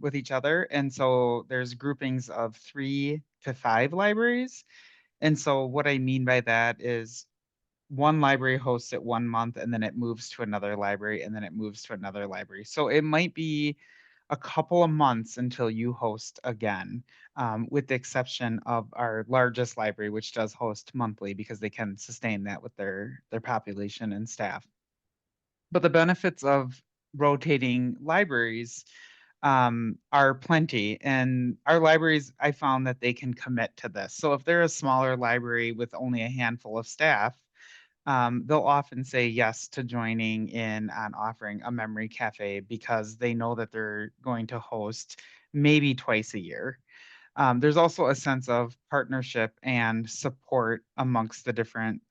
with each other. And so there's groupings of 3 to 5 libraries. And so what I mean by that is one library hosts it 1 month and then it moves to another library and then it moves to another library. So it might be a couple of months until you host again, with the exception of our largest library, which does host monthly because they can sustain that with their population and staff. But the benefits of rotating libraries are plenty. And our libraries, I found that they can commit to this. So if they're a smaller library with only a handful of staff, they'll often say yes to joining in on offering a memory cafe because they know that they're going to host maybe twice a year. There's also a sense of partnership and support amongst the different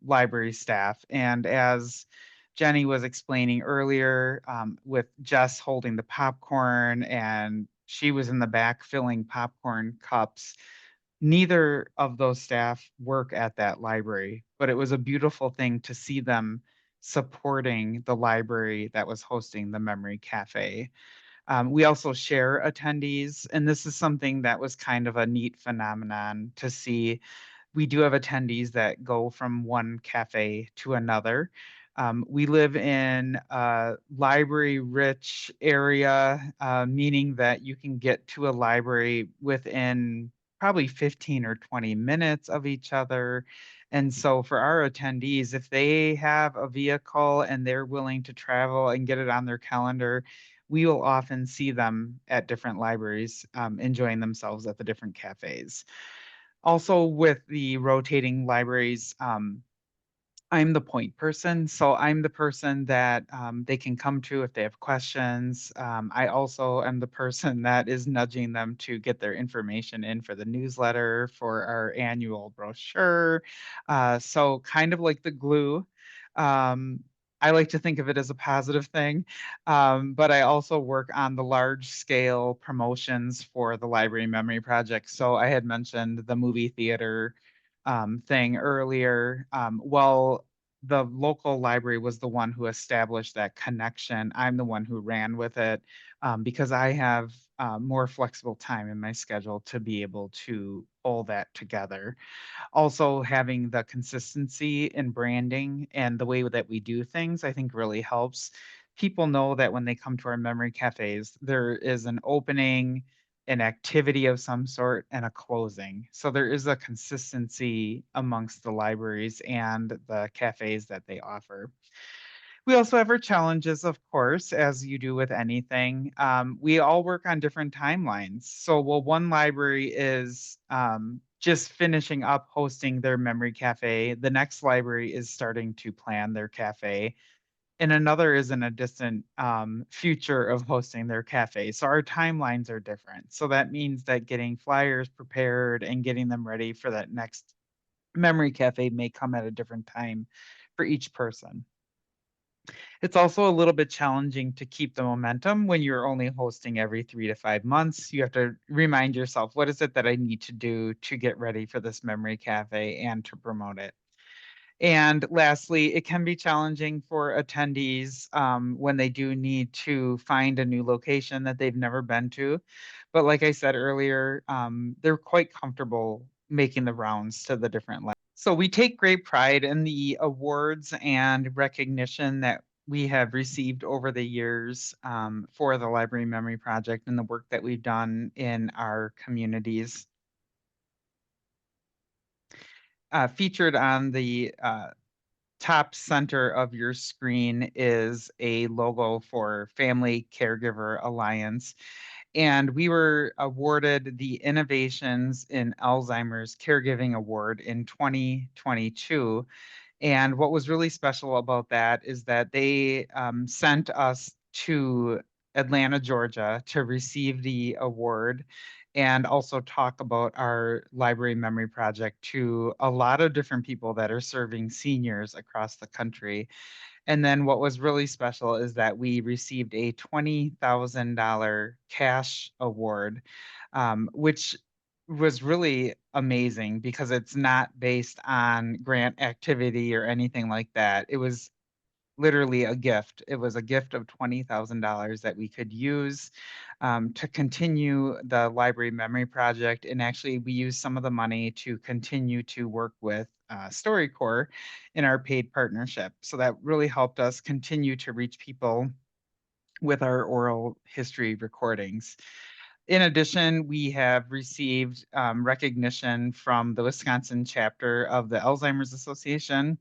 library staff. And as Jenny was explaining earlier, with Jess holding the popcorn and she was in the back filling popcorn cups, neither of those staff work at that library, but it was a beautiful thing to see them supporting the library that was hosting the Memory Cafe. We also share attendees, and this is something that was kind of a neat phenomenon to see. We do have attendees that go from one cafe to another. We live in a library-rich area, meaning that you can get to a library within probably 15 or 20 minutes of each other. And so for our attendees, if they have a vehicle and they're willing to travel and get it on their calendar, we will often see them at different libraries, enjoying themselves at the different cafes. Also, with the rotating libraries, I'm the point person. So I'm the person that they can come to if they have questions. I also am the person that is nudging them to get their information in for the newsletter, for our annual brochure. So kind of like the glue. Um, I like to think of it as a positive thing, but I also work on the large scale promotions for the Library Memory Project. So I had mentioned the movie theater thing earlier. Well, the local library was the one who established that connection. I'm the one who ran with it because I have more flexible time in my schedule to be able to pull that together. Also, having the consistency in branding and the way that we do things, I think really helps. People know that when they come to our memory cafes, there is an opening, an activity of some sort, and a closing. So there is a consistency amongst the libraries and the cafes that they offer. We also have our challenges, of course, as you do with anything. We all work on different timelines. So while one library is just finishing up hosting their memory cafe, the next library is starting to plan their cafe, and another is in a distant future of hosting their cafe. So our timelines are different. So that means that getting flyers prepared and getting them ready for that next memory cafe may come at a different time for each person. It's also a little bit challenging to keep the momentum when you're only hosting every 3 to 5 months. You have to remind yourself, what is it that I need to do to get ready for this memory cafe and to promote it? And lastly, it can be challenging for attendees when they do need to find a new location that they've never been to. But like I said earlier, they're quite comfortable making the rounds to the different. So we take great pride in the awards and recognition that we have received over the years for the Library Memory Project and the work that we've done in our communities. Featured on the top center of your screen is a logo for Family Caregiver Alliance. And we were awarded the Innovations in Alzheimer's Caregiving Award in 2022. And what was really special about that is that they sent us to Atlanta, Georgia to receive the award and also talk about our library memory project to a lot of different people that are serving seniors across the country. And then what was really special is that we received a $20,000 cash award, which was really amazing because it's not based on grant activity or anything like that. It was literally a gift. It was a gift of $20,000 that we could use to continue the library memory project. And actually, we used some of the money to continue to work with StoryCorps in our paid partnership. So that really helped us continue to reach people with our oral history recordings. In addition, we have received recognition from the Wisconsin chapter of the Alzheimer's Association,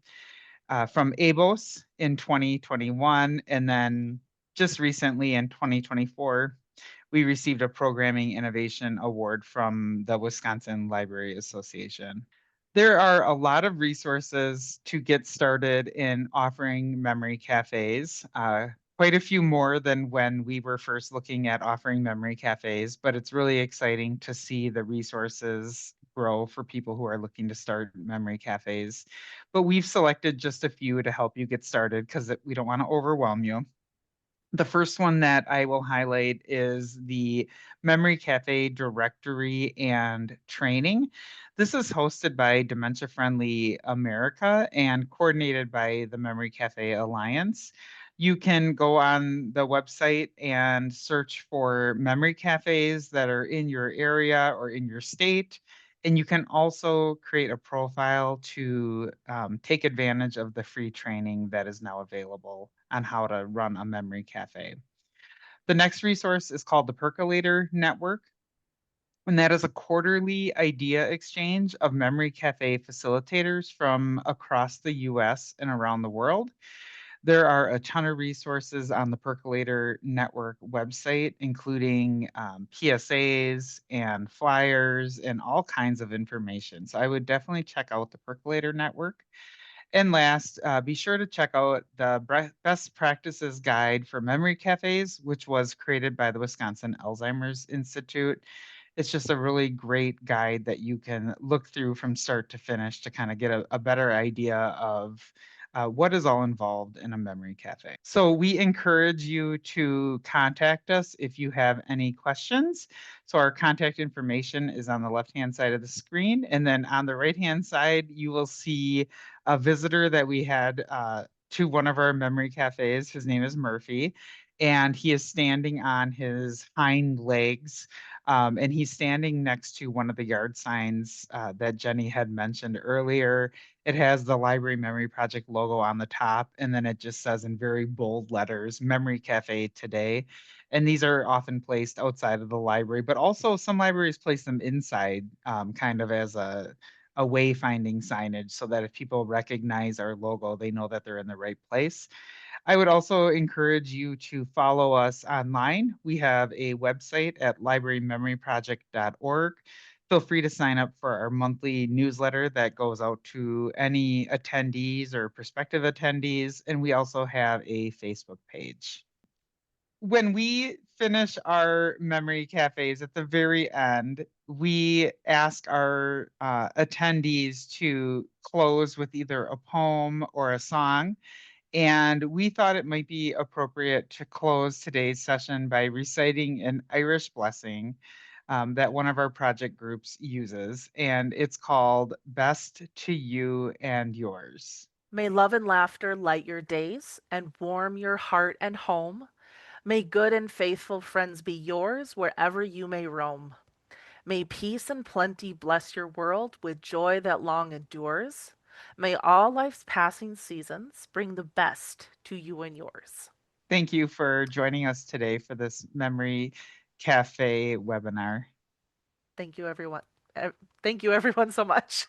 from ABOS in 2021, and then just recently in 2024, we received a Programming Innovation Award from the Wisconsin Library Association. There are a lot of resources to get started in offering memory cafes, quite a few more than when we were first looking at offering memory cafes, but it's really exciting to see the resources grow for people who are looking to start memory cafes. But we've selected just a few to help you get started because we don't want to overwhelm you. The first one that I will highlight is the Memory Cafe Directory and Training. This is hosted by Dementia Friendly America and coordinated by the Memory Cafe Alliance. You can go on the website and search for memory cafes that are in your area or in your state. And you can also create a profile to take advantage of the free training that is now available on how to run a memory cafe. The next resource is called the Percolator Network, and that is a quarterly idea exchange of memory cafe facilitators from across the US and around the world. There are a ton of resources on the Percolator Network website, including PSAs and flyers and all kinds of information. So I would definitely check out the Percolator Network. And last, be sure to check out the Best Practices Guide for Memory Cafes, which was created by the Wisconsin Alzheimer's Institute. It's just a really great guide that you can look through from start to finish to kind of get a better idea of what is all involved in a memory cafe. So we encourage you to contact us if you have any questions. So our contact information is on the left-hand side of the screen. And then on the right-hand side, you will see a visitor that we had to one of our memory cafes. His name is Murphy, and he is standing on his hind legs. And he's standing next to one of the yard signs that Jenny had mentioned earlier. It has the Library Memory Project logo on the top, and then it just says in very bold letters, Memory Cafe Today. And these are often placed outside of the library, but also some libraries place them inside, kind of as a wayfinding signage so that if people recognize our logo, they know that they're in the right place. I would also encourage you to follow us online. We have a website at librarymemoryproject.org. Feel free to sign up for our monthly newsletter that goes out to any attendees or prospective attendees. And we also have a Facebook page. When we finish our memory cafes at the very end, we ask our attendees to close with either a poem or a song. And we thought it might be appropriate to close today's session by reciting an Irish blessing that one of our project groups uses. And it's called Best to You and Yours. May love and laughter light your days and warm your heart and home. May good and faithful friends be yours wherever you may roam. May peace and plenty bless your world with joy that long endures. May all life's passing seasons bring the best to you and yours. Thank you for joining us today for this Memory Cafe webinar. Thank you, everyone. Thank you, everyone, so much.